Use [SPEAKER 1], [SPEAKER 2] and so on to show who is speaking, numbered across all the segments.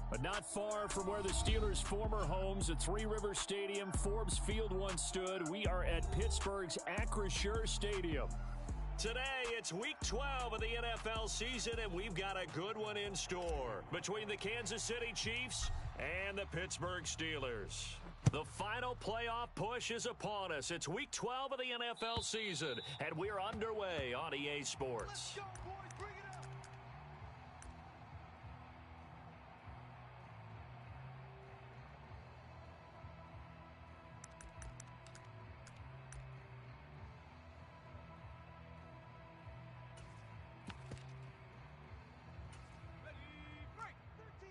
[SPEAKER 1] But not far from where the Steelers' former homes at Three Rivers Stadium, Forbes Field once stood, we are at Pittsburgh's Acrisure Stadium. Today, it's Week 12 of the NFL season, and we've got a good one in store between the Kansas City Chiefs and the Pittsburgh Steelers. The final playoff push is upon us. It's Week 12 of the NFL season, and we're underway on EA Sports.
[SPEAKER 2] Let's go, boys. Bring it up. Ready, break. 13.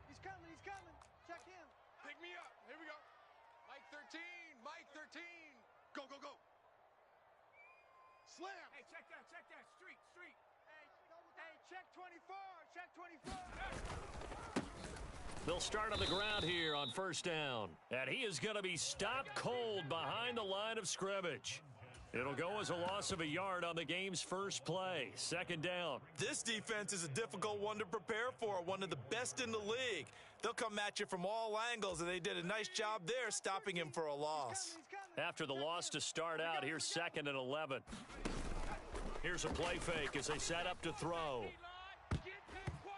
[SPEAKER 2] He's coming. He's coming. Check him.
[SPEAKER 3] Pick me up. Here we go. Mike 13. Mike 13. Go, go, go. Slam.
[SPEAKER 2] Hey, check that. Street. Hey, check 24. Check 24.
[SPEAKER 1] They'll start on the ground here on first down. And he is going to be stopped cold behind the line of scrimmage. It'll go as a loss of a yard on the game's first play. Second down.
[SPEAKER 4] This defense is a difficult one to prepare for, one of the best in the league. They'll come at you from all angles, and they did a nice job there stopping him for a loss.
[SPEAKER 1] After the loss to start out, here's 2nd and 11. Here's a play fake as they set up to throw.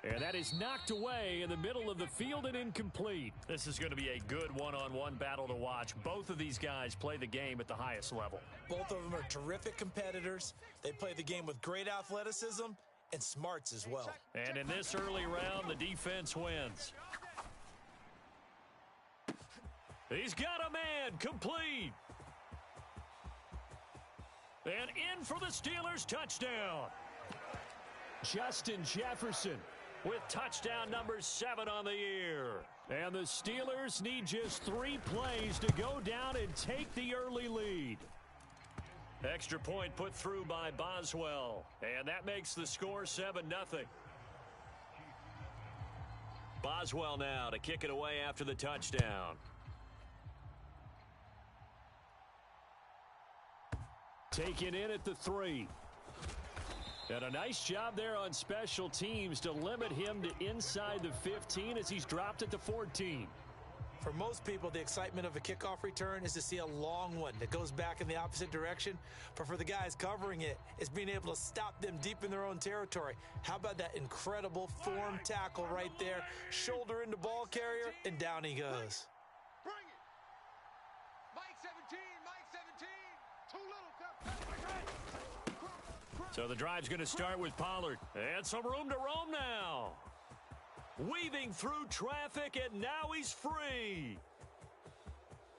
[SPEAKER 1] And that is knocked away in the middle of the field and incomplete. This is going to be a good one-on-one battle to watch. Both of these guys play the game at the highest level.
[SPEAKER 4] Both of them are terrific competitors. They play the game with great athleticism and smarts as well.
[SPEAKER 1] And in this early round, the defense wins. He's got a man, complete. And in for the Steelers, touchdown. Justin Jefferson with touchdown number 7 on the year. And the Steelers need just 3 plays to go down and take the early lead. Extra point put through by Boswell. And that makes the score 7-0. Boswell now to kick it away after the touchdown. Taken in at the 3. And a nice job there on special teams to limit him to inside the 15 as he's dropped at the 14.
[SPEAKER 4] For most people, the excitement of a kickoff return is to see a long one that goes back in the opposite direction. But for the guys covering it, it's being able to stop them deep in their own territory. How about that incredible form tackle right there? Shoulder into ball carrier, and down he goes.
[SPEAKER 3] Bring it. Mike 17. Mike 17. Too little.
[SPEAKER 1] So the drive's going to start with Pollard. And some room to roam now. Weaving through traffic, and now he's free.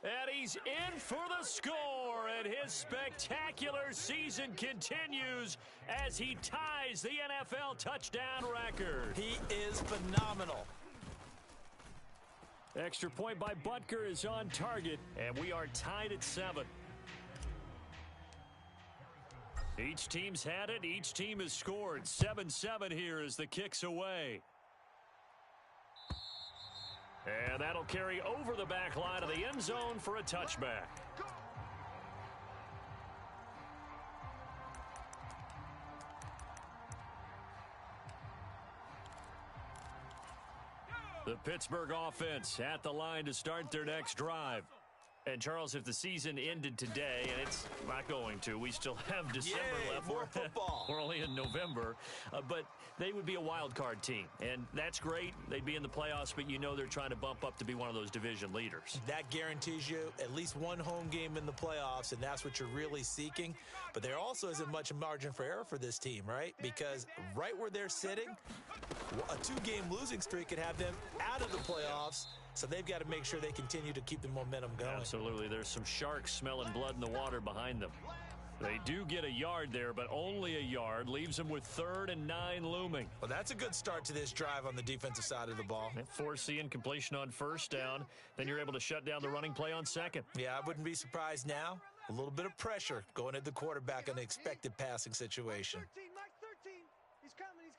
[SPEAKER 1] And he's in for the score, and his spectacular season continues as he ties the NFL touchdown record.
[SPEAKER 4] He is phenomenal.
[SPEAKER 1] Extra point by Butker is on target, and we are tied at 7. Each team's had it. Each team has scored. 7-7 here as the kick's away. And that'll carry over the back line of the end zone for a touchback. The Pittsburgh offense at the line to start their next drive. And, Charles, if the season ended today, and it's not going to, we still have December left.
[SPEAKER 4] More football.
[SPEAKER 1] We're only in November. But they would be a wild card team, and that's great. They'd be in the playoffs, but you know they're trying to bump up to be one of those division leaders.
[SPEAKER 4] That guarantees you at least one home game in the playoffs, and that's what you're really seeking. But there also isn't much margin for error for this team, right? Because right where they're sitting, a 2-game losing streak could have them out of the playoffs. So they've got to make sure they continue to keep the momentum going.
[SPEAKER 1] Absolutely. There's some sharks smelling blood in the water behind them. They do get a yard there, but only a yard. Leaves them with 3rd and 9 looming.
[SPEAKER 4] Well, that's a good start to this drive on the defensive side of the ball.
[SPEAKER 1] Force the incompletion on first down. Then you're able to shut down the running play on 2nd.
[SPEAKER 4] Yeah, I wouldn't be surprised now. A little bit of pressure going at the quarterback in an expected passing situation.
[SPEAKER 2] Mike 13. He's coming.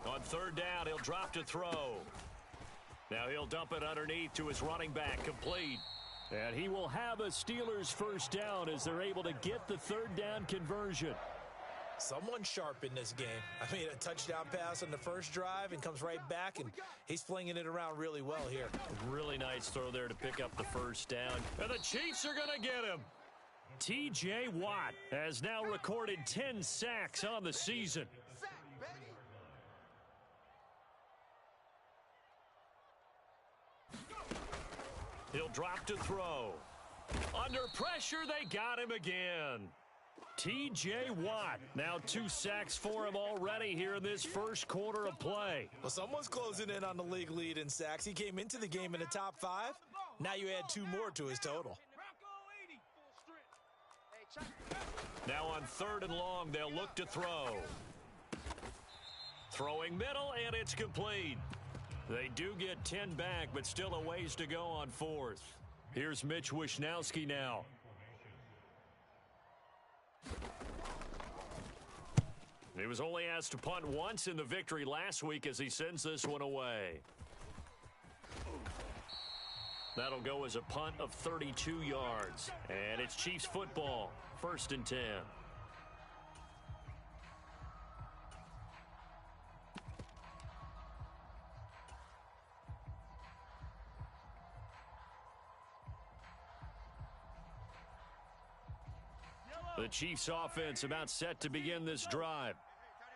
[SPEAKER 1] On 3rd down, he'll drop to throw. Now he'll dump it underneath to his running back, complete. And he will have a Steelers first down as they're able to get the 3rd down conversion.
[SPEAKER 4] Someone sharp in this game. I mean, a touchdown pass on the first drive and comes right back, and he's flinging it around really well here.
[SPEAKER 1] Really nice throw there to pick up the first down. And the Chiefs are going to get him. T.J. Watt has now recorded 10 sacks on the season.
[SPEAKER 3] Sack, baby.
[SPEAKER 1] He'll drop to throw. Under pressure, they got him again. T.J. Watt, now 2 sacks for him already here in this first quarter of play.
[SPEAKER 4] Well, someone's closing in on the league lead in sacks. He came into the game in the top 5. Now you add 2 more to his total.
[SPEAKER 1] Now on 3rd and long, they'll look to throw. Throwing middle, and it's complete. They do get 10 back, but still a ways to go on 4th. Here's Mitch Wishnowski now. He was only asked to punt once in the victory last week as he sends this one away. That'll go as a punt of 32 yards. And it's Chiefs football, 1st and 10. The Chiefs offense about set to begin this drive.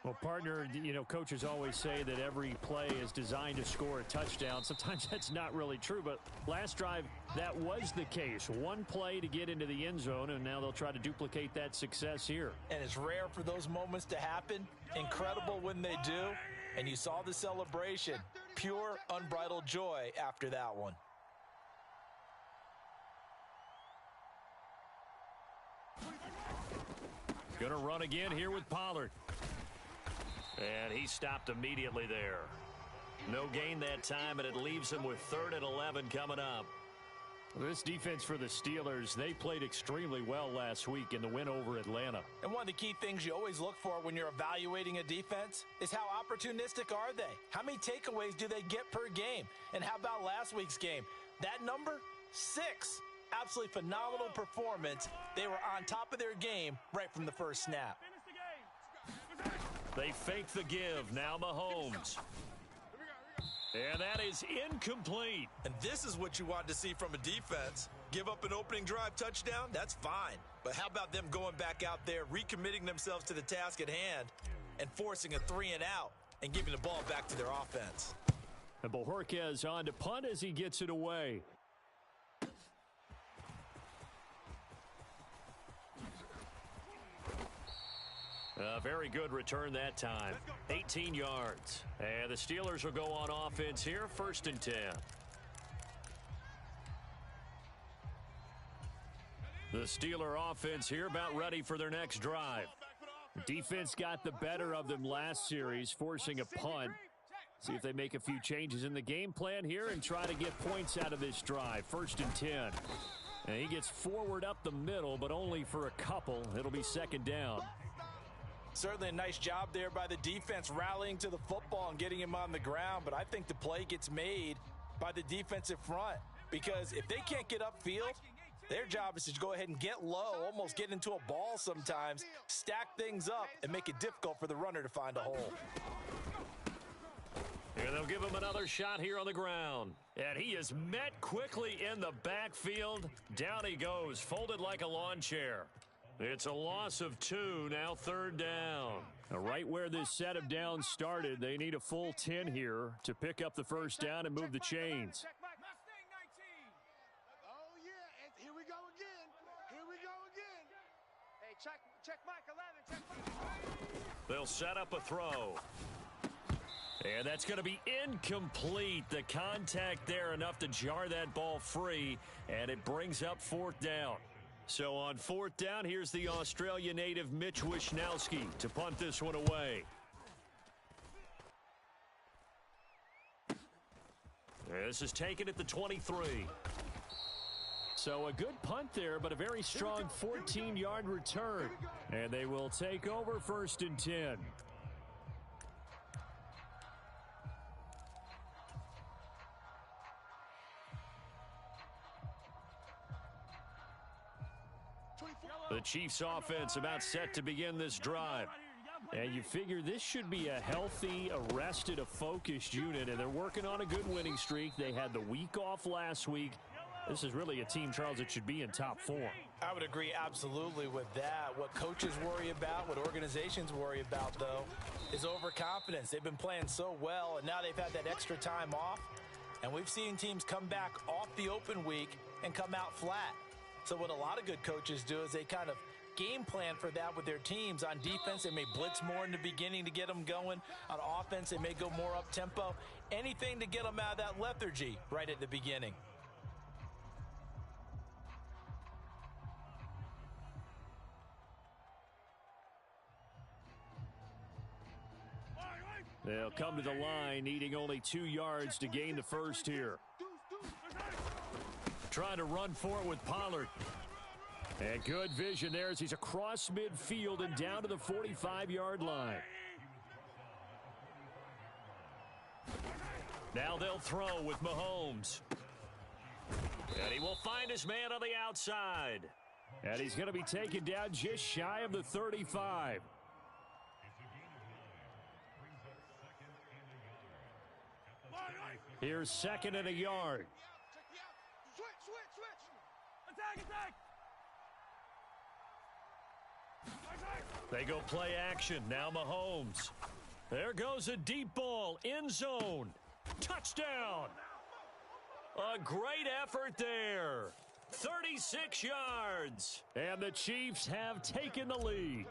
[SPEAKER 5] Well, partner, you know, coaches always say that every play is designed to score a touchdown. Sometimes that's not really true, but last drive, that was the case. One play to get into the end zone, and now they'll try to duplicate that success here.
[SPEAKER 4] And it's rare for those moments to happen. Incredible when they do. And you saw the celebration. Pure, unbridled joy after that one.
[SPEAKER 1] Going to run again here with Pollard. And he stopped immediately there. No gain that time, and it leaves him with 3rd and 11 coming up.
[SPEAKER 5] This defense for the Steelers, they played extremely well last week in the win over Atlanta.
[SPEAKER 4] And one of the key things you always look for when you're evaluating a defense is how opportunistic are they? How many takeaways do they get per game? And how about last week's game? That number? 6. Absolutely phenomenal performance. They were on top of their game right from the first snap.
[SPEAKER 1] They fake the give. Now Mahomes. And that is incomplete.
[SPEAKER 4] And this is what you want to see from a defense. Give up an opening drive touchdown, that's fine. But how about them going back out there, recommitting themselves to the task at hand, and forcing a 3 and out, and giving the ball back to their offense.
[SPEAKER 5] And Bojorquez on to punt as he gets it away.
[SPEAKER 1] A very good return that time. 18 yards. And the Steelers will go on offense here, 1st and 10. The Steeler offense here about ready for their next drive.
[SPEAKER 5] Defense got the better of them last series, forcing a punt. See if they make a few changes in the game plan here and try to get points out of this drive. 1st and 10. And he gets forward up the middle, but only for a couple. It'll be 2nd down.
[SPEAKER 4] Certainly a nice job there by the defense rallying to the football and getting him on the ground, but I think the play gets made by the defensive front because if they can't get upfield, their job is to go ahead and get low, almost get into a ball sometimes, stack things up, and make it difficult for the runner to find a hole.
[SPEAKER 1] And they'll give him another shot here on the ground. And he is met quickly in the backfield. Down he goes, folded like a lawn chair. It's a loss of 2, now 3rd down.
[SPEAKER 5] Now, right where this set of downs started, they need a full 10 here to pick up the 1st down and move the chains.
[SPEAKER 2] Oh, yeah, here we go again. Here we go again. Hey, check Mike 11, check Mike.
[SPEAKER 1] They'll set up a throw. And that's going to be incomplete. The contact there enough to jar that ball free, and it brings up 4th down. So on 4th down, here's the Australia native Mitch Wishnowski to punt this one away. This is taken at the 23.
[SPEAKER 5] So a good punt there, but a very strong 14-yard return. And they will take over 1st and 10.
[SPEAKER 1] The Chiefs offense about set to begin this drive.
[SPEAKER 5] And you figure this should be a healthy, arrested, a focused unit, and they're working on a good winning streak. They had the week off last week. This is really a team, Charles, that should be in top form.
[SPEAKER 4] I would agree absolutely with that. What coaches worry about, what organizations worry about, though, is overconfidence. They've been playing so well, and now they've had that extra time off. And we've seen teams come back off the open week and come out flat. So what a lot of good coaches do is they kind of game plan for that with their teams. On defense, they may blitz more in the beginning to get them going. On offense, they may go more up-tempo. Anything to get them out of that lethargy right at the beginning.
[SPEAKER 5] They'll come to the line, needing only 2 yards to gain the first here. Trying to run for it with Pollard. And good vision there as he's across midfield and down to the 45-yard line. Now they'll throw with Mahomes. And he will find his man on the outside. And he's going to be taken down just shy of the 35. Here's 2nd and a yard. They go play action. Now Mahomes. There goes a deep ball. End zone. Touchdown. A great effort there. 36 yards. And the Chiefs have taken the lead.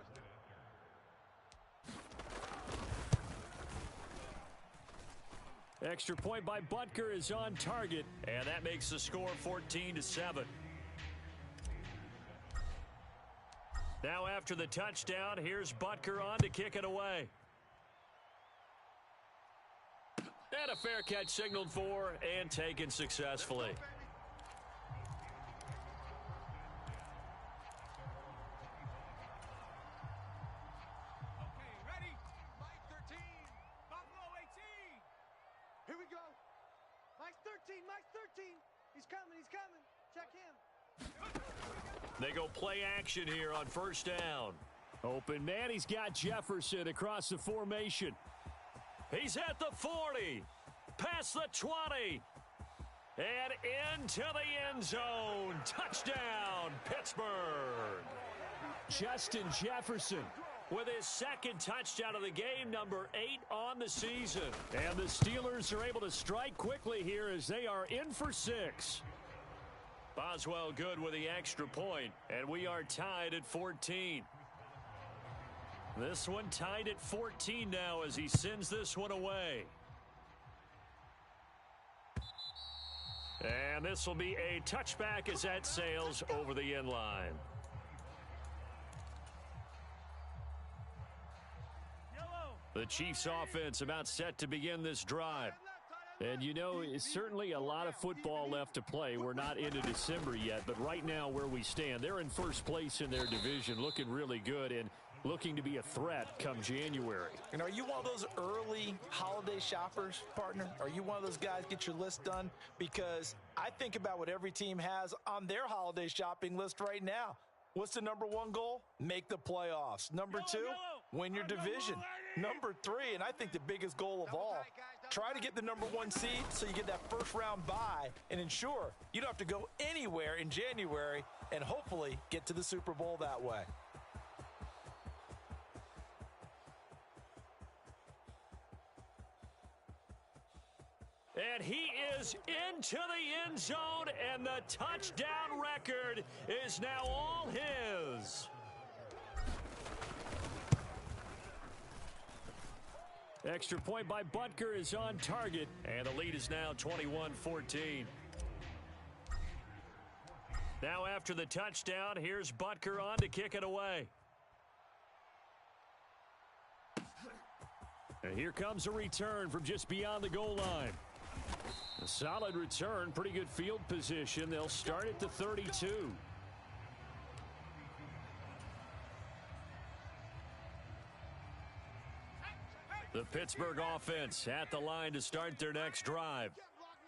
[SPEAKER 5] Extra point by Butker is on target, and that makes the score 14-7. Now after the touchdown, here's Butker on to kick it away. And a fair catch signaled for and taken successfully.
[SPEAKER 2] Here we go. Mike's 13. Mike's 13. He's coming. He's coming. Check him.
[SPEAKER 5] They go play action here on first down. Open man. He's got Jefferson across the formation. He's at the 40. Past the 20. And into the end zone. Touchdown, Pittsburgh. Justin Jefferson with his 2nd touchdown of the game, number 8 on the season. And the Steelers are able to strike quickly here as they are in for 6. Boswell good with the extra point, and we are tied at 14. This one tied at 14 now as he sends this one away. And this will be a touchback as that sails over the end line. The Chiefs offense about set to begin this drive. And you know, it's certainly a lot of football left to play. We're not into December yet, but right now where we stand, they're in first place in their division, looking really good and looking to be a threat come January.
[SPEAKER 4] And are you one of those early holiday shoppers, partner? Are you one of those guys get your list done? Because I think about what every team has on their holiday shopping list right now. What's the number 1 goal? Make the playoffs. Number 2, win your division. Number 3, and I think the biggest goal of all, try to get the number 1 seed so you get that first round bye and ensure you don't have to go anywhere in January and hopefully get to the Super Bowl that way.
[SPEAKER 5] And he is into the end zone, and the touchdown record is now all his. Extra point by Butker is on target, and the lead is now 21-14. Now after the touchdown, here's Butker on to kick it away. And here comes a return from just beyond the goal line. A solid return, pretty good field position. They'll start at the 32. The Pittsburgh offense at the line to start their next drive.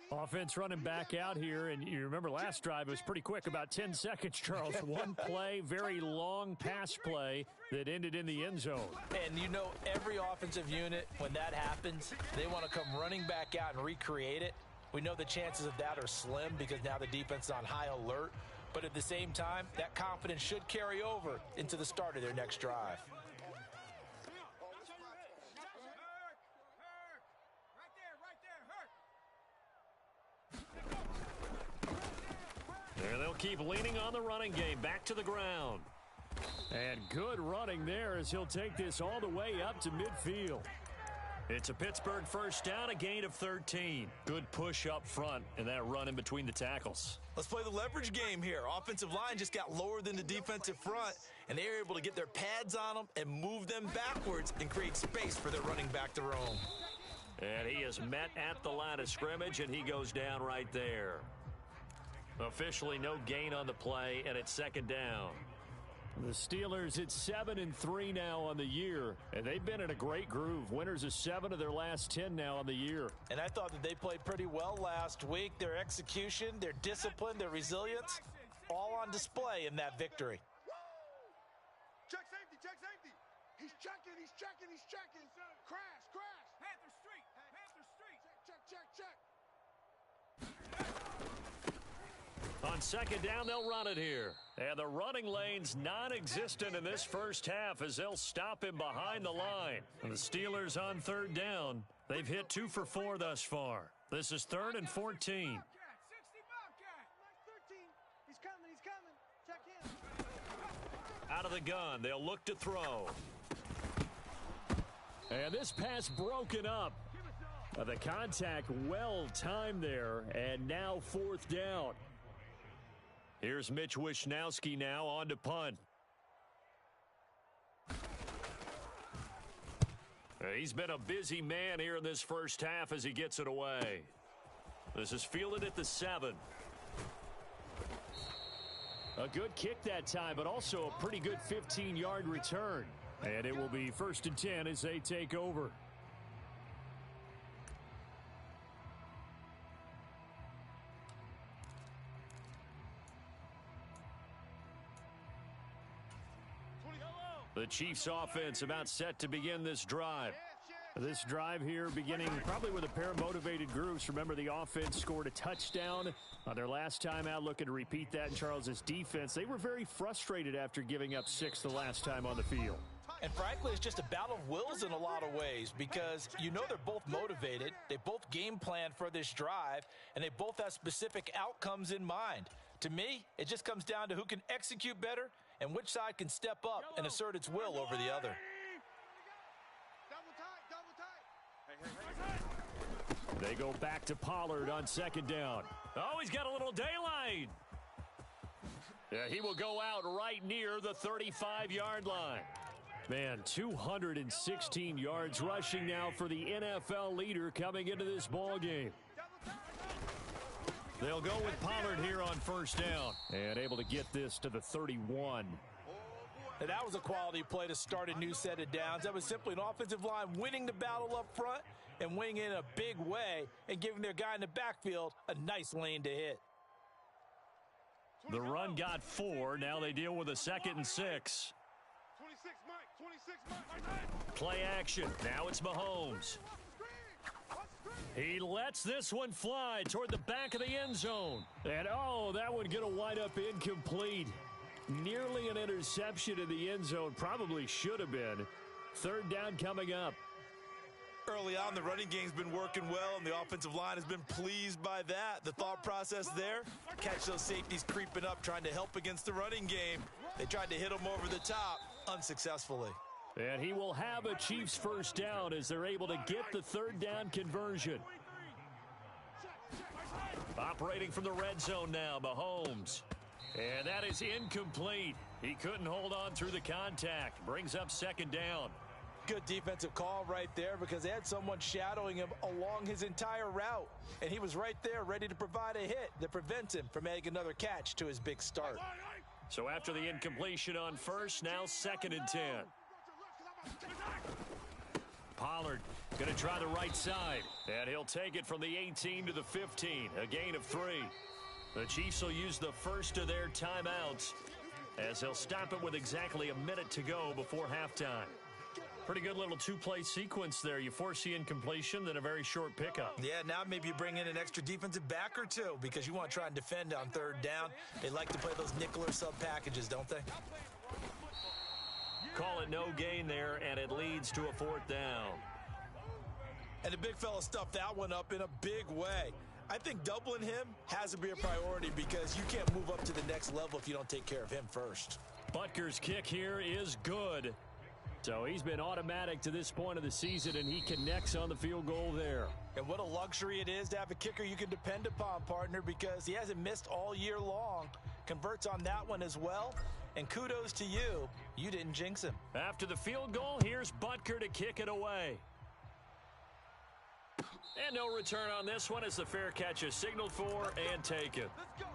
[SPEAKER 5] Offense running back out here, and you remember last drive, it was pretty quick, about 10 seconds, Charles. One play, very long pass play that ended in the end zone.
[SPEAKER 4] And you know every offensive unit, when that happens, they want to come running back out and recreate it. We know the chances of that are slim because now the defense is on high alert. But at the same time, that confidence should carry over into the start of their next drive.
[SPEAKER 5] And they'll keep leaning on the running game. Back to the ground. And good running there as he'll take this all the way up to midfield. It's a Pittsburgh first down, a gain of 13. Good push up front and that run in between the tackles.
[SPEAKER 4] Let's play the leverage game here. Offensive line just got lower than the defensive front, and they were able to get their pads on them and move them backwards and create space for their running back to roam.
[SPEAKER 5] And he is met at the line of scrimmage, and he goes down right there. Officially no gain on the play, and it's second down. The Steelers at 7-3 now on the year, and they've been in a great groove. Winners of 7 of their last 10 now on the year.
[SPEAKER 4] And I thought that they played pretty well last week. Their execution, their discipline, their resilience, all on display in that victory.
[SPEAKER 2] Check safety, check safety. He's checking, he's checking, he's checking. Crash, crash. Panther Street, Panther Street. Check, check, check.
[SPEAKER 5] On second down, they'll run it here. And the running lane's non-existent in this first half as they'll stop him behind the line. And the Steelers on third down. They've hit 2 for 4 thus far. This is 3rd and 14.
[SPEAKER 2] He's coming. Check him.
[SPEAKER 5] Out of the gun, they'll look to throw. And this pass broken up. The contact well timed there, and now 4th down. Here's Mitch Wishnowski now on to punt. He's been a busy man here in this first half as he gets it away. This is fielded at the 7. A good kick that time, but also a pretty good 15-yard return. And it will be 1st and 10 as they take over. The Chiefs offense about set to begin this drive. This drive here beginning probably with a pair of motivated groups. Remember, the offense scored a touchdown on their last time out, looking to repeat that in Charles's defense. They were very frustrated after giving up 6 the last time on the field.
[SPEAKER 4] And frankly, it's just a battle of wills in a lot of ways because you know they're both motivated. They both game plan for this drive, and they both have specific outcomes in mind. To me, it just comes down to who can execute better and which side can step up and assert its will over the other.
[SPEAKER 2] Double tight.
[SPEAKER 5] They go back to Pollard on second down. Oh, he's got a little daylight. Yeah, he will go out right near the 35-yard line. Man, 216 yards rushing now for the NFL leader coming into this ball game. They'll go with Pollard here on first down and able to get this to the 31.
[SPEAKER 4] And that was a quality play to start a new set of downs. That was simply an offensive line winning the battle up front and winning in a big way and giving their guy in the backfield a nice lane to hit.
[SPEAKER 5] The run got 4. Now they deal with a 2nd and 6.
[SPEAKER 2] 26 Mike.
[SPEAKER 5] Play action. Now it's Mahomes. He lets this one fly toward the back of the end zone. And, oh, that one going to wind up incomplete. Nearly an interception in the end zone. Probably should have been. 3rd down coming up.
[SPEAKER 4] Early on, the running game's been working well, and the offensive line has been pleased by that. The thought process there, catch those safeties creeping up, trying to help against the running game. They tried to hit them over the top, unsuccessfully.
[SPEAKER 5] And he will have a Chiefs first down as they're able to get the 3rd down conversion. Operating from the red zone now, Mahomes. And that is incomplete. He couldn't hold on through the contact. Brings up 2nd down.
[SPEAKER 4] Good defensive call right there because they had someone shadowing him along his entire route. And he was right there ready to provide a hit that prevents him from making another catch to his big start.
[SPEAKER 5] So after the incompletion on first, now 2nd and 10. Pollard going to try the right side. And he'll take it from the 18 to the 15. A gain of 3. The Chiefs will use the first of their timeouts as they'll stop it with exactly a minute to go before halftime. Pretty good little two-play sequence there. You force the incompletion, then a very short pickup.
[SPEAKER 4] Yeah, now maybe you bring in an extra defensive back or two because you want to try and defend on third down. They like to play those nickel or sub packages, don't they?
[SPEAKER 5] Call it no gain there, and it leads to a 4th down.
[SPEAKER 4] And the big fella stuffed that one up in a big way. I think doubling him has to be a priority because you can't move up to the next level if you don't take care of him first.
[SPEAKER 5] Butker's kick here is good. So he's been automatic to this point of the season, and he connects on the field goal there.
[SPEAKER 4] And what a luxury it is to have a kicker you can depend upon, partner, because he hasn't missed all year long. Converts on that one as well. And kudos to you. You didn't jinx him.
[SPEAKER 5] After the field goal, here's Butker to kick it away. And no return on this one as the fair catch is signaled for and taken.
[SPEAKER 2] Let's go.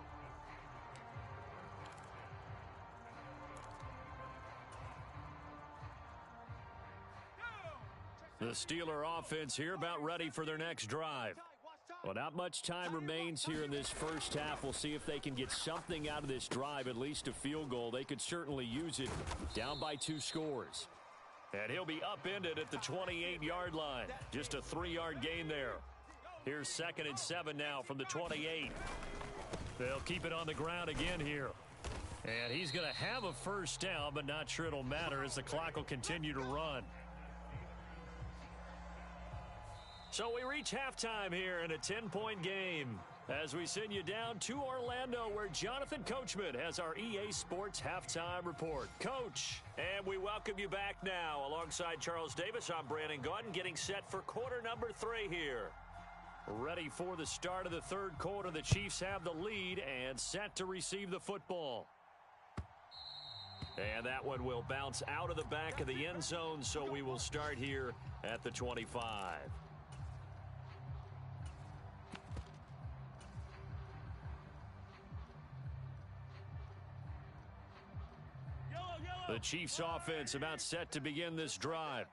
[SPEAKER 5] The Steeler offense here about ready for their next drive. Well, not much time remains here in this first half. We'll see if they can get something out of this drive, at least a field goal. They could certainly use it. Down by 2 scores. And he'll be upended at the 28-yard line. Just a 3-yard gain there. Here's 2nd and 7 now from the 28. They'll keep it on the ground again here. And he's going to have a first down, but not sure it'll matter as the clock will continue to run. So we reach halftime here in a 10-point game as we send you down to Orlando where Jonathan Coachman has our EA Sports Halftime Report. Coach, and we welcome you back now. Alongside Charles Davis, I'm Brandon Gaudin getting set for quarter number 3 here. Ready for the start of the third quarter. The Chiefs have the lead and set to receive the football. And that one will bounce out of the back of the end zone, so we will start here at the 25. The Chiefs offense about set to begin this drive.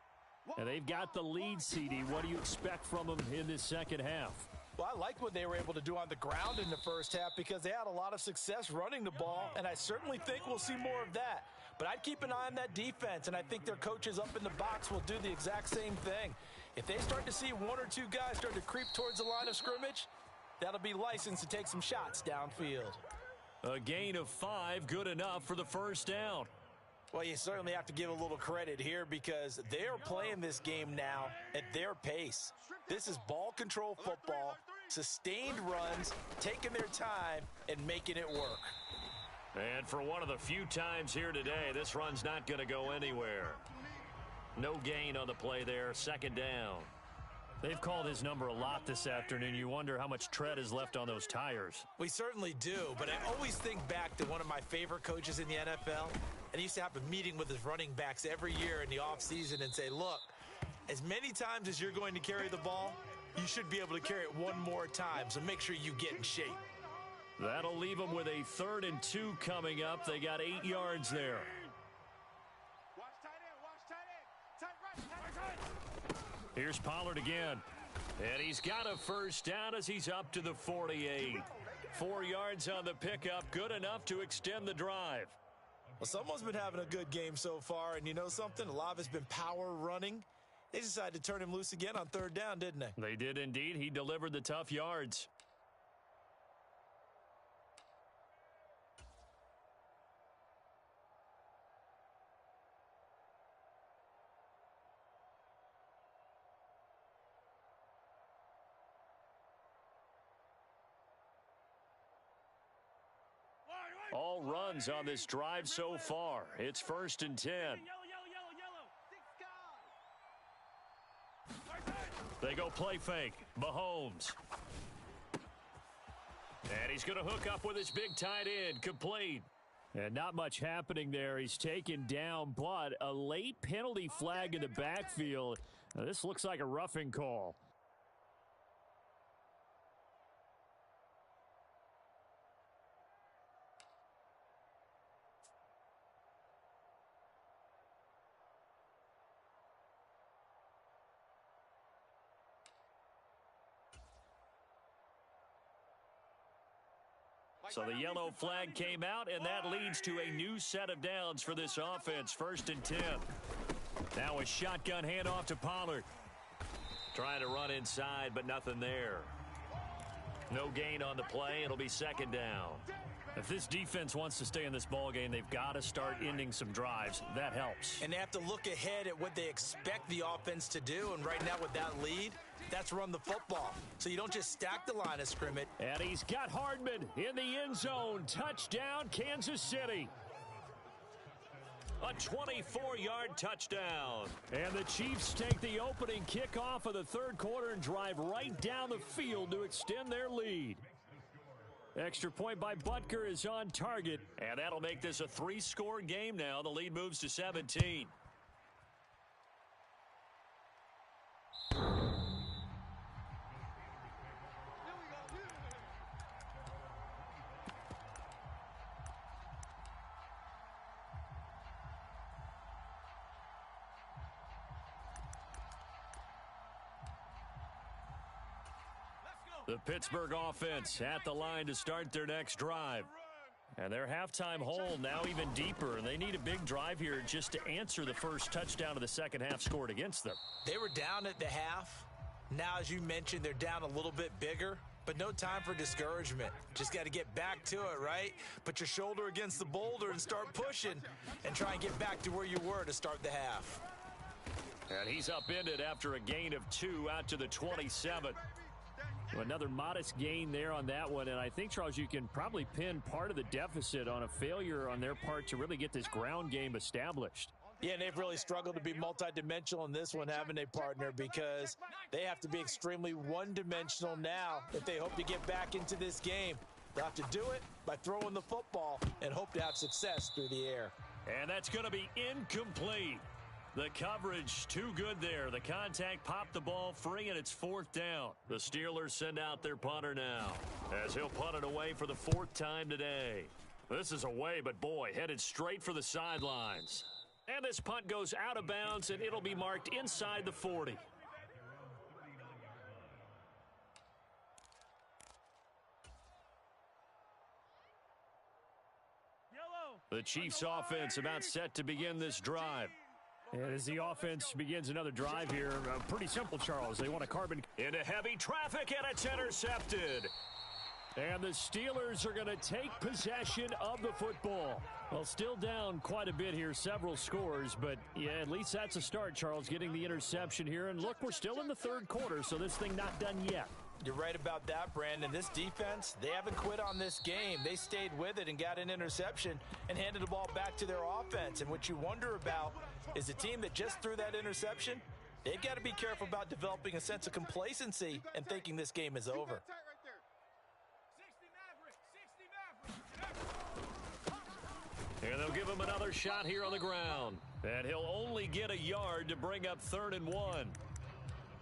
[SPEAKER 5] And they've got the lead, CD. What do you expect from them in this second half?
[SPEAKER 4] Well, I like what they were able to do on the ground in the first half because they had a lot of success running the ball, and I certainly think we'll see more of that. But I'd keep an eye on that defense, and I think their coaches up in the box will do the exact same thing. If they start to see 1 or 2 guys start to creep towards the line of scrimmage, that'll be licensed to take some shots downfield.
[SPEAKER 5] A gain of 5, good enough for the first down.
[SPEAKER 4] Well, you certainly have to give a little credit here because they are playing this game now at their pace. This is ball control football, sustained runs, taking their time, and making it work.
[SPEAKER 5] And for one of the few times here today, this run's not going to go anywhere. No gain on the play there, 2nd down. They've called his number a lot this afternoon. You wonder how much tread is left on those tires.
[SPEAKER 4] We certainly do, but I always think back to one of my favorite coaches in the NFL. And he used to have a meeting with his running backs every year in the offseason and say, look, as many times as you're going to carry the ball, you should be able to carry it 1 more time, so make sure you get in shape.
[SPEAKER 5] That'll leave them with a 3rd and 2 coming up. They got 8 yards there.
[SPEAKER 2] Watch tight end, tight right.
[SPEAKER 5] Here's Pollard again. And he's got a first down as he's up to the 48. 4 yards on the pickup, good enough to extend the drive.
[SPEAKER 4] Well, someone's been having a good game so far, and you know something? A lot of it's been power running. They decided to turn him loose again on 3rd down, didn't they?
[SPEAKER 5] They did indeed. He delivered the tough yards. All runs on this drive so far. It's 1st and 10. They go play fake. Mahomes. And he's going to hook up with his big tight end. Complete. And not much happening there. He's taken down, but a late penalty flag in the backfield. Now, this looks like a roughing call. So the yellow flag came out, and that leads to a new set of downs for this offense. 1st and 10. Now a shotgun handoff to Pollard. Trying to run inside, but nothing there. No gain on the play. It'll be 2nd down. If this defense wants to stay in this ballgame, they've got to start ending some drives. That helps.
[SPEAKER 4] And they have to look ahead at what they expect the offense to do. And right now with that lead, that's run the football. So you don't just stack the line of scrimmage.
[SPEAKER 5] And he's got Hardman in the end zone. Touchdown, Kansas City. A 24-yard touchdown. And the Chiefs take the opening kickoff of the 3rd quarter and drive right down the field to extend their lead. Extra point by Butker is on target. And that'll make this a 3-score game now. The lead moves to 17. The Pittsburgh offense at the line to start their next drive. And their halftime hole now even deeper, and they need a big drive here just to answer the first touchdown of the second half scored against them.
[SPEAKER 4] They were down at the half. Now, as you mentioned, they're down a little bit bigger, but no time for discouragement. Just got to get back to it, right? Put your shoulder against the boulder and start pushing and try and get back to where you were to start the half.
[SPEAKER 5] And he's upended after a gain of 2 out to the 27. Another modest gain there on that one, and I think, Charles, you can probably pin part of the deficit on a failure on their part to really get this ground game established.
[SPEAKER 4] Yeah, and they've really struggled to be multidimensional in this one, haven't they, partner? Because they have to be extremely one-dimensional now if they hope to get back into this game. They'll have to do it by throwing the football and hope to have success through the air.
[SPEAKER 5] And that's going to be incomplete. The coverage too good there. The contact popped the ball free, and it's 4th down. The Steelers send out their punter now as he'll punt it away for the 4th time today. This is away, but boy, headed straight for the sidelines. And this punt goes out of bounds, and it'll be marked inside the 40. The Chiefs offense about set to begin this drive. And as the offense begins another drive here, pretty simple, Charles. They want a carbon into heavy traffic, and it's intercepted. And the Steelers are going to take possession of the football. Well, still down quite a bit here, several scores, but yeah, at least that's a start, Charles, getting the interception here. And look, we're still in the 3rd quarter, so this thing not done yet.
[SPEAKER 4] You're right about that, Brandon. This defense, they haven't quit on this game. They stayed with it and got an interception and handed the ball back to their offense. And what you wonder about is the team that just threw that interception, they've got to be careful about developing a sense of complacency and thinking this game is over.
[SPEAKER 5] And they'll give him another shot here on the ground. And he'll only get a yard to bring up 3rd and 1.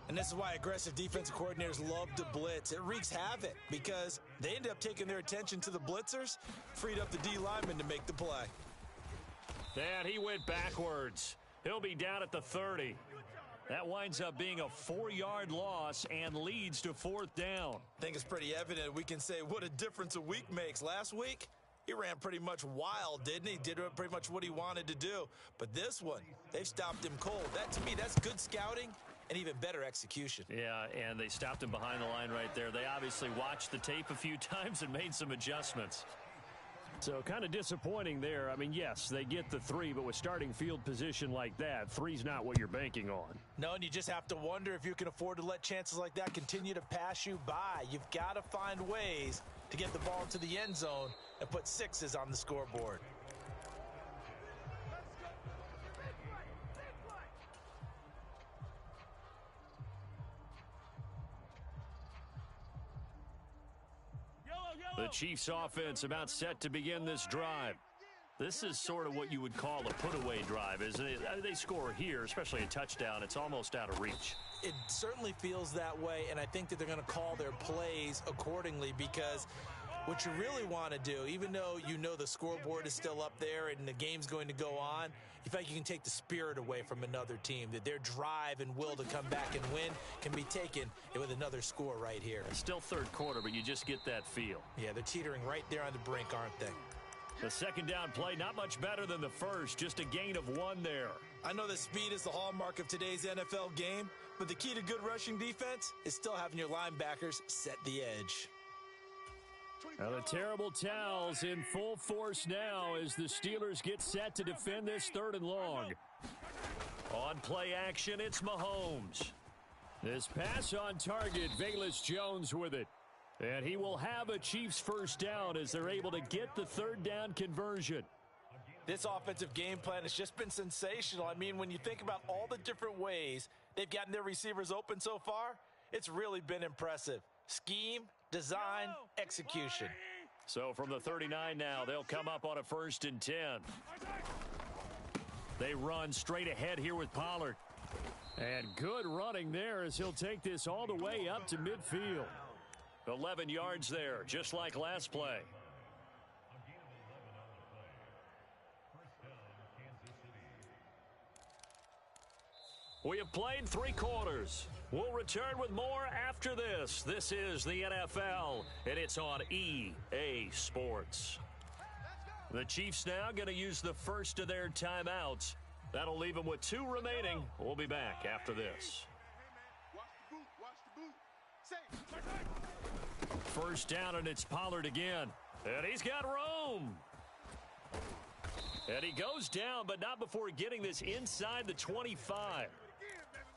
[SPEAKER 4] And this is why aggressive defensive coordinators love to blitz. It wreaks havoc because they end up taking their attention to the blitzers, freed up the D lineman to make the play.
[SPEAKER 5] And he went backwards. He'll be down at the 30. That winds up being a 4-yard loss and leads to 4th down.
[SPEAKER 4] I think it's pretty evident. We can say what a difference a week makes. Last week, he ran pretty much wild, didn't he? Did pretty much what he wanted to do. But this one, they've stopped him cold. That, to me, that's good scouting and even better execution.
[SPEAKER 5] Yeah, and they stopped him behind the line right there. They obviously watched the tape a few times and made some adjustments. So kind of disappointing there. I mean, yes, they get the 3, but with starting field position like that, 3's not what you're banking on.
[SPEAKER 4] No, and you just have to wonder if you can afford to let chances like that continue to pass you by. You've got to find ways to get the ball into the end zone and put 6s on the scoreboard.
[SPEAKER 5] The Chiefs offense about set to begin this drive. This is sort of what you would call a put-away drive, isn't it? They score here, especially a touchdown. It's almost out of reach.
[SPEAKER 4] It certainly feels that way, and I think that they're going to call their plays accordingly because what you really want to do, even though you know the scoreboard is still up there and the game's going to go on, you feel like you can take the spirit away from another team, that their drive and will to come back and win can be taken with another score right here.
[SPEAKER 5] It's still third quarter, but you just get that feel.
[SPEAKER 4] Yeah, they're teetering right there on the brink, aren't they?
[SPEAKER 5] The second down play, not much better than the first, just a gain of 1 there.
[SPEAKER 4] I know that speed is the hallmark of today's NFL game, but the key to good rushing defense is still having your linebackers set the edge.
[SPEAKER 5] Now the terrible towels in full force now as the Steelers get set to defend this 3rd and long. On play action, it's Mahomes. This pass on target, Velus Jones with it. And he will have a Chiefs first down as they're able to get the 3rd down conversion.
[SPEAKER 4] This offensive game plan has just been sensational. I mean, when you think about all the different ways they've gotten their receivers open so far, it's really been impressive. Scheme, design, execution.
[SPEAKER 5] So from the 39 now, they'll come up on a 1st and 10. They run straight ahead here with Pollard. And good running there as he'll take this all the way up to midfield. 11 yards there, just like last play. We have played 3 quarters. We'll return with more after this. This is the NFL, and it's on EA Sports. The Chiefs now going to use the first of their timeouts. That'll leave them with 2 remaining. We'll be back after this. First down, and it's Pollard again. And he's got room. And he goes down, but not before getting this inside the 25.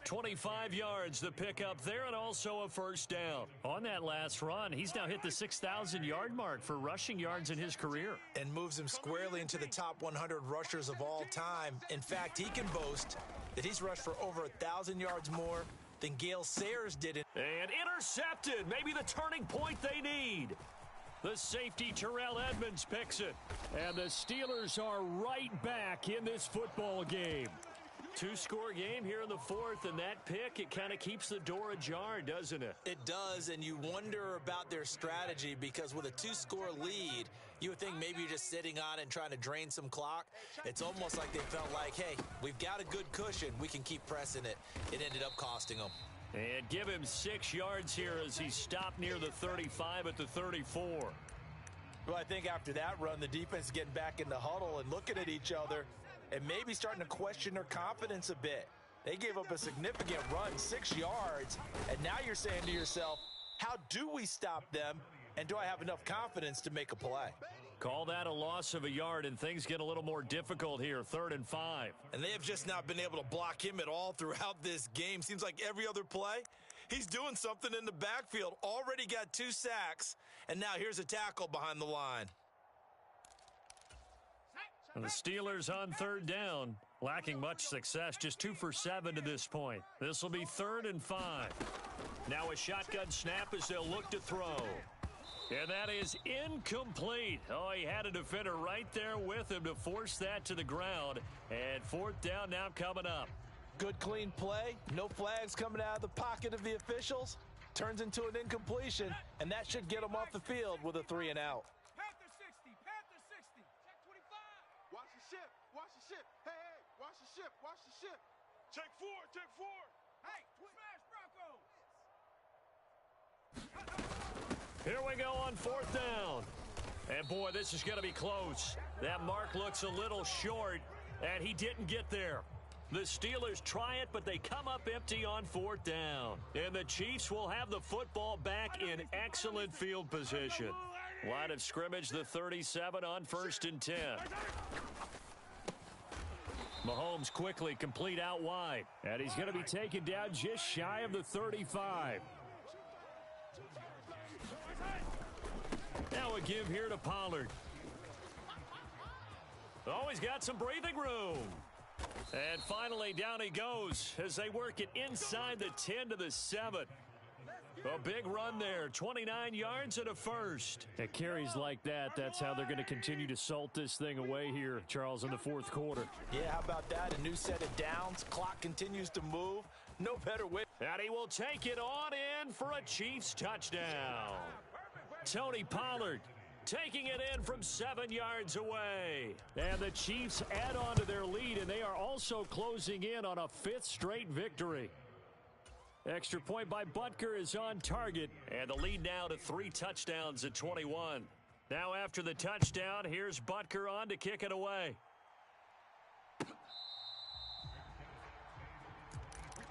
[SPEAKER 5] 25 yards, the pickup there, and also a first down. On that last run, he's now hit the 6,000-yard mark for rushing yards in his career.
[SPEAKER 4] And moves him squarely into the top 100 rushers of all time. In fact, he can boast that he's rushed for over 1,000 yards more than Gale Sayers did.
[SPEAKER 5] And intercepted, maybe the turning point they need. The safety, Terrell Edmonds, picks it. And the Steelers are right back in this football game. 2-score game here in the 4th, and that pick, it kind of keeps the door ajar, doesn't it?
[SPEAKER 4] It does, and you wonder about their strategy because with a 2-score lead, you would think maybe you're just sitting on it and trying to drain some clock. It's almost like they felt like, hey, we've got a good cushion. We can keep pressing it. It ended up costing them.
[SPEAKER 5] And give him 6 yards here as he stopped near the 35 at the 34.
[SPEAKER 4] Well, I think after that run, the defense is getting back in the huddle and looking at each other and maybe starting to question their confidence a bit. They gave up a significant run, 6 yards, and now you're saying to yourself, how do we stop them, and do I have enough confidence to make a play?
[SPEAKER 5] Call that a loss of a yard, and things get a little more difficult here, 3rd and 5.
[SPEAKER 4] And they have just not been able to block him at all throughout this game. Seems like every other play, he's doing something in the backfield. Already got 2 sacks, and now here's a tackle behind the line.
[SPEAKER 5] And the Steelers on 3rd down, lacking much success, just 2 for 7 to this point. This will be 3rd and 5. Now a shotgun snap as they'll look to throw. And that is incomplete. Oh, he had a defender right there with him to force that to the ground. And 4th down now coming up.
[SPEAKER 4] Good, clean play. No flags coming out of the pocket of the officials. Turns into an incompletion, and that should get them off the field with a 3 and out.
[SPEAKER 2] Panther 60, Panther 60. Check 25. Watch the ship, watch the ship. Hey, hey, watch the ship, watch the ship. Check 4, check 4. Hey, smash Broncos.
[SPEAKER 5] Here we go on 4th down. And boy, this is going to be close. That mark looks a little short, and he didn't get there. The Steelers try it, but they come up empty on 4th down. And the Chiefs will have the football back in excellent field position. Line of scrimmage, the 37 on 1st and 10. Mahomes quickly complete out wide. And he's going to be taken down just shy of the 35. Now a give here to Pollard. Oh, he's got some breathing room. And finally, down he goes as they work it inside the 10 to the 7. A big run there, 29 yards and a first. At carries like that, that's how they're going to continue to salt this thing away here, Charles, in the 4th quarter.
[SPEAKER 4] Yeah, how about that? A new set of downs. Clock continues to move. No better way.
[SPEAKER 5] And he will take it on in for a Chiefs touchdown. Tony Pollard
[SPEAKER 1] taking it in from 7 yards away. And the Chiefs add on to their lead, and they are also closing in on a 5th straight victory. Extra point by Butker is on target, and the lead now to 3 touchdowns at 21. Now after the touchdown, here's Butker on to kick it away.
[SPEAKER 2] We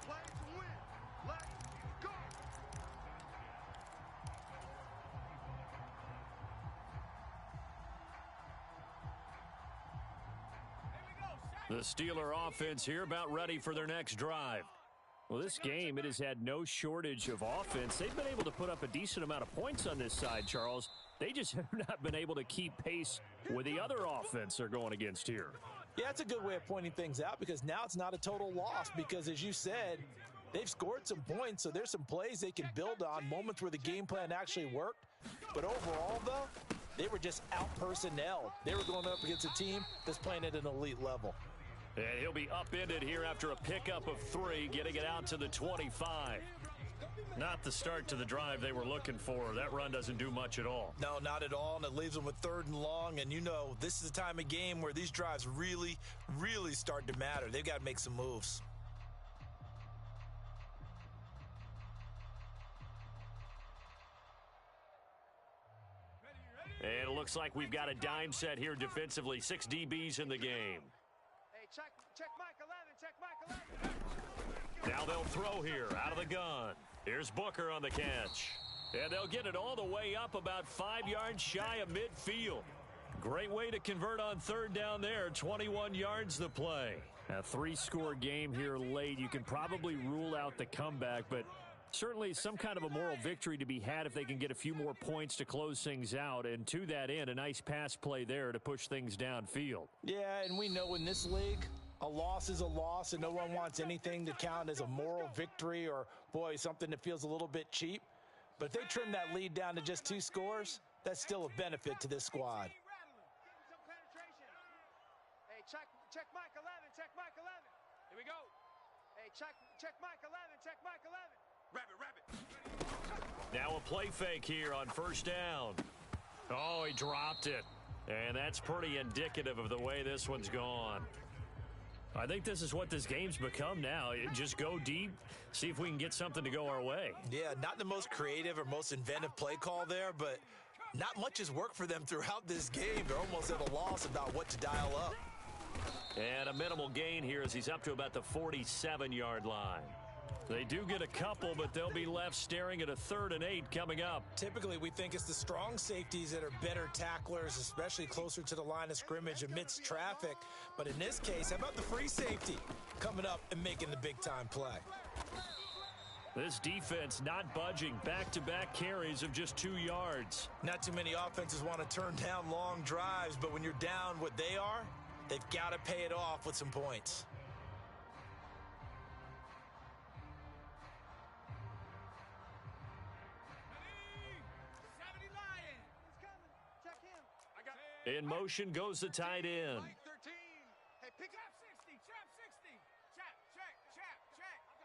[SPEAKER 2] play to win. Let's go.
[SPEAKER 1] The Steeler offense here about ready for their next drive. Well, this game, it has had no shortage of offense. They've been able to put up a decent amount of points on this side, Charles. They just have not been able to keep pace with the other offense they're going against here.
[SPEAKER 4] Yeah, that's a good way of pointing things out because now it's not a total loss because, as you said, they've scored some points, so there's some plays they can build on, moments where the game plan actually worked. But overall, though, they were just out-personnelled. They were going up against a team that's playing at an elite level.
[SPEAKER 1] And he'll be upended here after a pickup of 3, getting it out to the 25. Not the start to the drive they were looking for. That run doesn't do much at all.
[SPEAKER 4] No, not at all, and it leaves them with 3rd and long. And you know, this is a time of game where these drives really, really start to matter. They've got to make some moves.
[SPEAKER 1] And it looks like we've got a dime set here defensively. 6 DBs in the game.
[SPEAKER 3] Check Mike 11, check Mike 11.
[SPEAKER 1] Now they'll throw here out of the gun. Here's Booker on the catch. And they'll get it all the way up about 5 yards shy of midfield. Great way to convert on 3rd down there. 21 yards the play. A 3-score game here late. You can probably rule out the comeback, but certainly some kind of a moral victory to be had if they can get a few more points to close things out. And to that end, a nice pass play there to push things downfield.
[SPEAKER 4] Yeah, and we know in this league, a loss is a loss, and no one wants anything to count as a moral victory or, boy, something that feels a little bit cheap. But if they trim that lead down to just 2 scores, that's still a benefit to this squad.
[SPEAKER 3] Hey, check Mike 11, check Mike 11. Here we go. Hey, check Mike 11, check Mike 11.
[SPEAKER 2] Rabbit.
[SPEAKER 1] Now a play fake here on 1st down. Oh, he dropped it. And that's pretty indicative of the way this one's gone. I think this is what this game's become now. Just go deep, see if we can get something to go our way.
[SPEAKER 4] Yeah, not the most creative or most inventive play call there, but not much has worked for them throughout this game. They're almost at a loss about what to dial up.
[SPEAKER 1] And a minimal gain here as he's up to about the 47-yard line. They do get a couple, but they'll be left staring at a 3rd and 8 coming up.
[SPEAKER 4] Typically, we think it's the strong safeties that are better tacklers, especially closer to the line of scrimmage amidst traffic. But in this case, how about the free safety coming up and making the big-time play?
[SPEAKER 1] This defense not budging. Back-to-back carries of just 2 yards.
[SPEAKER 4] Not too many offenses want to turn down long drives, but when you're down what they are, they've got to pay it off with some points.
[SPEAKER 1] In motion goes the tight end.
[SPEAKER 3] Mike 13. Hey, pick up 60, trap 60. Trap, check. I got you.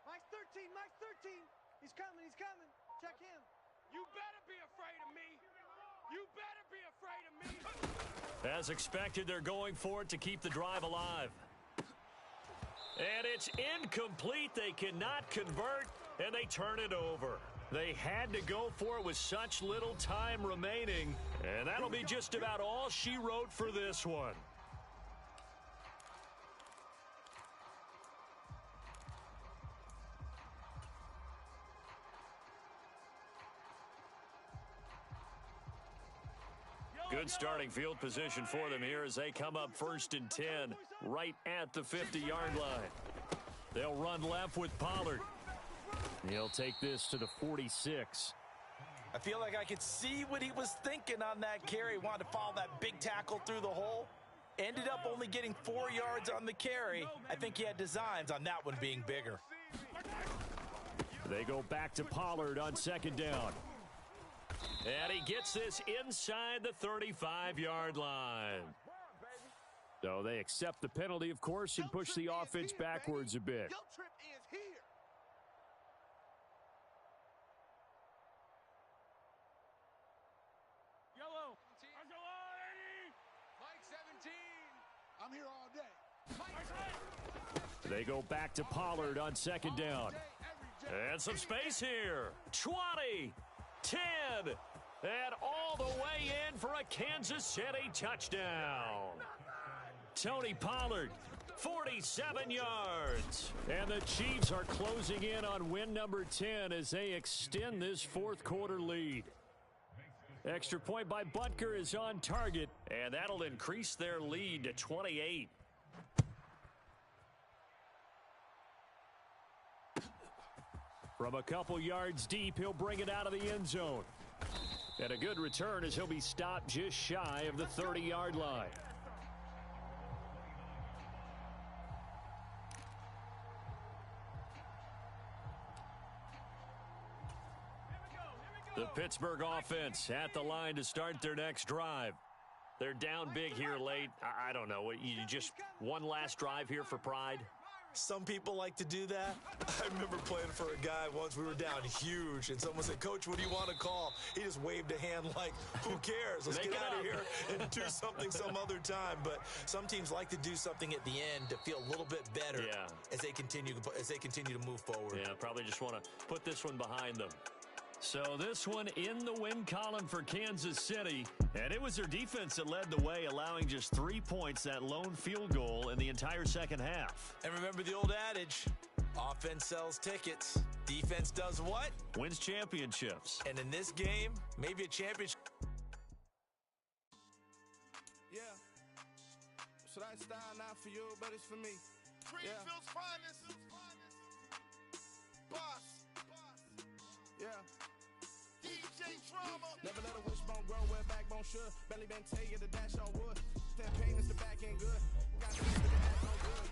[SPEAKER 3] Mike's 13, Mike's 13. He's coming. Check him.
[SPEAKER 2] You better be afraid of me. You better be afraid of me.
[SPEAKER 1] As expected, they're going for it to keep the drive alive. And it's incomplete. They cannot convert, and they turn it over. They had to go for it with such little time remaining, and that'll be just about all she wrote for this one. Good starting field position for them here as they come up 1st and 10, right at the 50-yard line. They'll run left with Pollard. He'll take this to the 46.
[SPEAKER 4] I feel like I could see what he was thinking on that carry. Wanted to follow that big tackle through the hole. Ended up only getting 4 yards on the carry. I think he had designs on that one being bigger.
[SPEAKER 1] They go back to Pollard on 2nd down. And he gets this inside the 35-yard line. So they accept the penalty, of course, and push the offense backwards a bit.
[SPEAKER 2] Your trip is here. here all day.
[SPEAKER 5] They go back to Pollard on second down. And some space here. 20, 10, and all the way in for a Kansas City touchdown. Tony Pollard, 47 yards. And the Chiefs are closing in on win number 10 as they extend this fourth quarter lead. Extra point by Butker is on target, and that'll increase their lead to 28. From a couple yards deep, he'll bring it out of the end zone. And a good return as he'll be stopped just shy of the 30-yard line. The Pittsburgh offense at the line to start their next drive. They're down big here late. I don't know. You just one last drive here for pride?
[SPEAKER 4] Some people like to do that. I remember playing for a guy once. We were down huge, and someone said, "Coach, what do you want to call?" He just waved a hand like, "Who cares? Let's get out of here and do something some other time." But some teams like to do something at the end to feel a little bit better as they continue to move forward.
[SPEAKER 5] Yeah, probably just want to put this one behind them. So this one in the win column for Kansas City, and it was their defense that led the way, allowing just 3 points, that lone field goal in the entire second half.
[SPEAKER 4] And remember the old adage, offense sells tickets, defense does what?
[SPEAKER 5] Wins championships.
[SPEAKER 4] And in this game, maybe a championship.
[SPEAKER 2] Yeah. So that style not for you, but it's for me. Greenfield's finest. Boss. Yeah. DJ Drama. Never let a wishbone grow where backbone should. Belly been taking the dash on wood. That pain is the back end good. Got to the ass no good.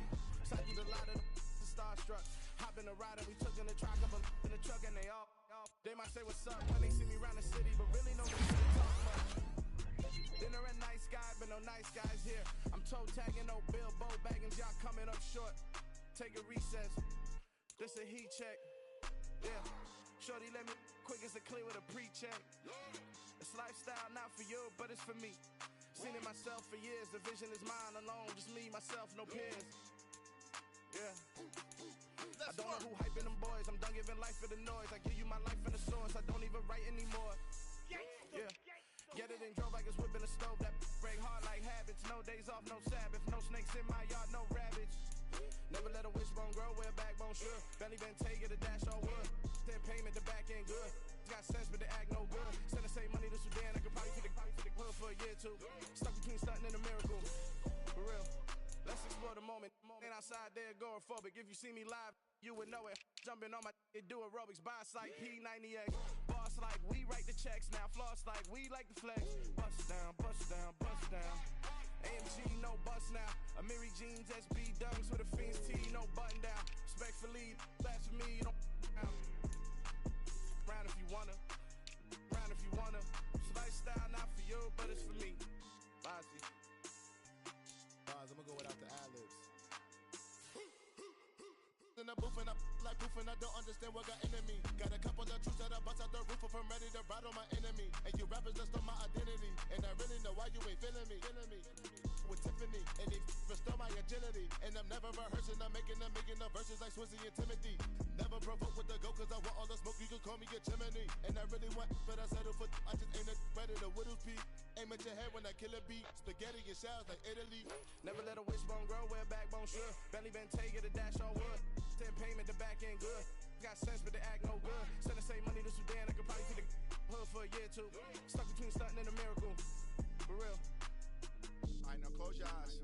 [SPEAKER 2] Cycled a lot of the starstruck. Hop in the ride and we took in the truck up in the truck and they all. They might say what's up when they see me around the city, but really no reason to talk much. Dinner at nice guy, but no nice guys here. I'm toe tagging, no Bilbo baggins, y'all coming up short. Take a recess. This a heat check. Yeah. Shorty let me quick as a clear with a pre-check. It's lifestyle not for you, but it's for me. Seen it myself for years. The vision is mine alone. Just me, myself, no peers. Yeah. I don't know who hyping them boys. I'm done giving life for the noise. I give you my life in the source. I don't even write anymore. Yeah. Get it and drove like it's whipping a stove. That break hard like habits. No days off, no Sabbath. No snakes in my yard, no rabbits. Never let a wishbone grow where a backbone should. Belly been taking the dash on wood. Then payment, the back end good. Got sense, but the act no good. Send the same money to Sudan. I could probably feed the hood for a year or two. Stuck between stunting and a miracle. For real. Let's explore the moment. Ain't outside there agoraphobic. If you see me live, you would know it. Jumping on my do aerobics. Buy like P90X. Boss like we write the checks now. Floss like we like the flex. Bust down, bust down, bust down. AMG, no bust now. Amiri jeans, SB dunks with a Fiends tee, no button down. Respectfully, that's for me, you don't round if you wanna. Round if you wanna. It's lifestyle not for you, but it's for me. Bossy.
[SPEAKER 6] I'm gonna go without the ad-libs. In the booth and I like proof and I don't understand what got into me. Got a couple of truths that I bust out the roof if I'm ready to ride on my enemy. And you rappers just stole my identity. And I really know why you ain't feeling me. With Tiffany and they restore my agility. And I'm never rehearsing, I'm making a million of verses like Swizzy and Timothy. Never provoke with the go cause I want all the smoke, you can call me a chimney. And I really want, but I settle for I just ain't ready to whittle pea. Aim at your head when I kill a beat. Spaghetti and shells like Italy.
[SPEAKER 2] Never let a wishbone grow where a backbone should. Belly been taking the dash on wood. Then payment, the back end good. Got sense, but the act no good. Send the same money to Sudan, I could probably feed the hood for a year or two. Stuck between stunting and a miracle. For real.
[SPEAKER 6] Alright, now close your eyes.